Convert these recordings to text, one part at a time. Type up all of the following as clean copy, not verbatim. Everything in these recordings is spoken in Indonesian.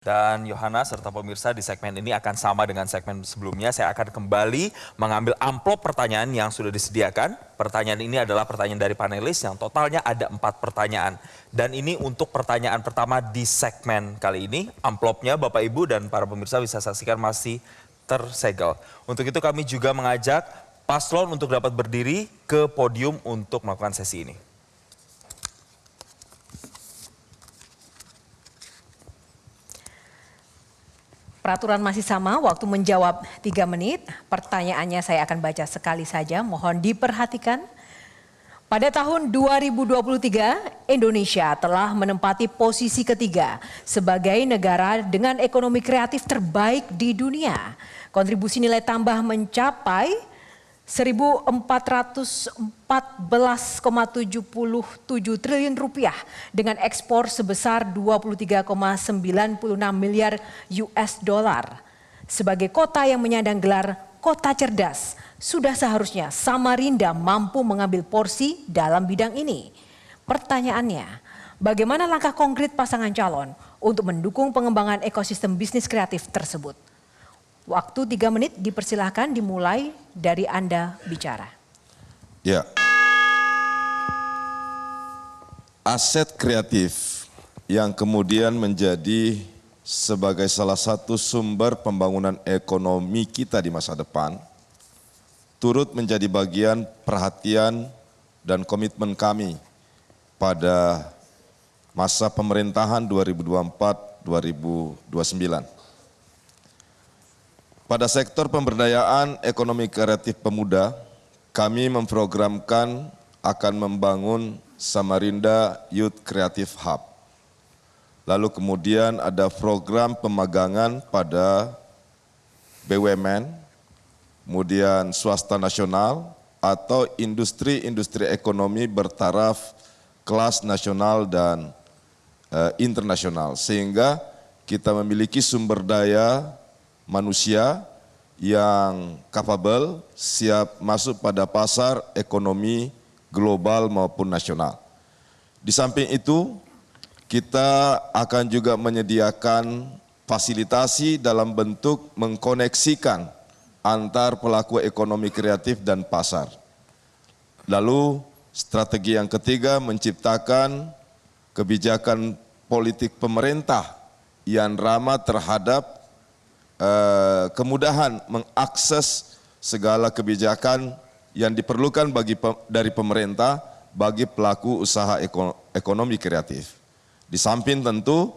Dan Yohana serta pemirsa di segmen ini akan sama dengan segmen sebelumnya. Saya akan kembali mengambil amplop pertanyaan yang sudah disediakan. Pertanyaan ini adalah pertanyaan dari panelis yang totalnya ada 4 pertanyaan. Dan ini untuk pertanyaan pertama di segmen kali ini. Amplopnya Bapak Ibu dan para pemirsa bisa saksikan masih tersegel. Untuk itu kami juga mengajak paslon untuk dapat berdiri ke podium untuk melakukan sesi ini. Peraturan masih sama, waktu menjawab 3 menit. Pertanyaannya saya akan baca sekali saja, mohon diperhatikan. Pada tahun 2023, Indonesia telah menempati posisi ketiga sebagai negara dengan ekonomi kreatif terbaik di dunia. Kontribusi nilai tambah mencapai 1.414,77 triliun rupiah dengan ekspor sebesar 23,96 miliar US dollar. Sebagai kota yang menyandang gelar kota cerdas, sudah seharusnya Samarinda mampu mengambil porsi dalam bidang ini. Pertanyaannya, bagaimana langkah konkret pasangan calon untuk mendukung pengembangan ekosistem bisnis kreatif tersebut? Waktu 3 menit dipersilahkan, dimulai dari Anda bicara. Ya, aset kreatif yang kemudian menjadi sebagai salah satu sumber pembangunan ekonomi kita di masa depan, turut menjadi bagian perhatian dan komitmen kami pada masa pemerintahan 2024-2029. Pada sektor pemberdayaan ekonomi kreatif pemuda, kami memprogramkan akan membangun Samarinda Youth Creative Hub. Lalu kemudian ada program pemagangan pada BUMN, kemudian swasta nasional atau industri-industri ekonomi bertaraf kelas nasional dan internasional. Sehingga kita memiliki sumber daya manusia yang capable, siap masuk pada pasar ekonomi global maupun nasional. Di samping itu, kita akan juga menyediakan fasilitasi dalam bentuk mengkoneksikan antar pelaku ekonomi kreatif dan pasar. Lalu strategi yang ketiga, menciptakan kebijakan politik pemerintah yang ramah terhadap kemudahan mengakses segala kebijakan yang diperlukan dari pemerintah bagi pelaku usaha ekonomi kreatif. Di samping tentu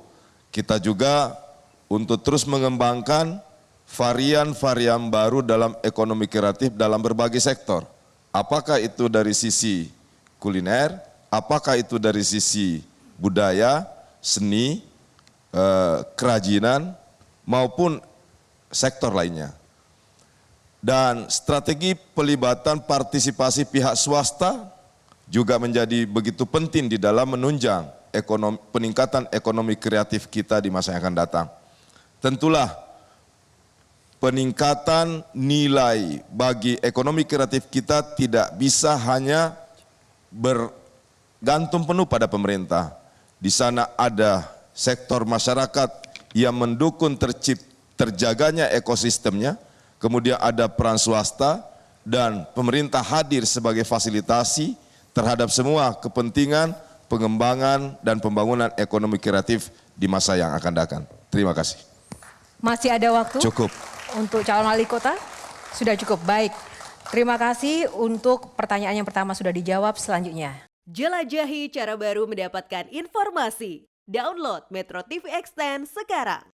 kita juga untuk terus mengembangkan varian-varian baru dalam ekonomi kreatif dalam berbagai sektor. Apakah itu dari sisi kuliner, apakah itu dari sisi budaya, seni, kerajinan, maupun sektor lainnya. Dan strategi pelibatan partisipasi pihak swasta juga menjadi begitu penting di dalam menunjang peningkatan ekonomi kreatif kita di masa yang akan datang. Tentulah peningkatan nilai bagi ekonomi kreatif kita tidak bisa hanya bergantung penuh pada pemerintah. Di sana ada sektor masyarakat yang mendukung terjaganya ekosistemnya, kemudian ada peran swasta dan pemerintah hadir sebagai fasilitasi terhadap semua kepentingan pengembangan dan pembangunan ekonomi kreatif di masa yang akan datang. Terima kasih. Masih ada waktu? Cukup. Untuk calon wali kota? Sudah cukup, baik. Terima kasih untuk pertanyaan yang pertama sudah dijawab. Selanjutnya. Jelajahi cara baru mendapatkan informasi. Download Metro TV Extend sekarang.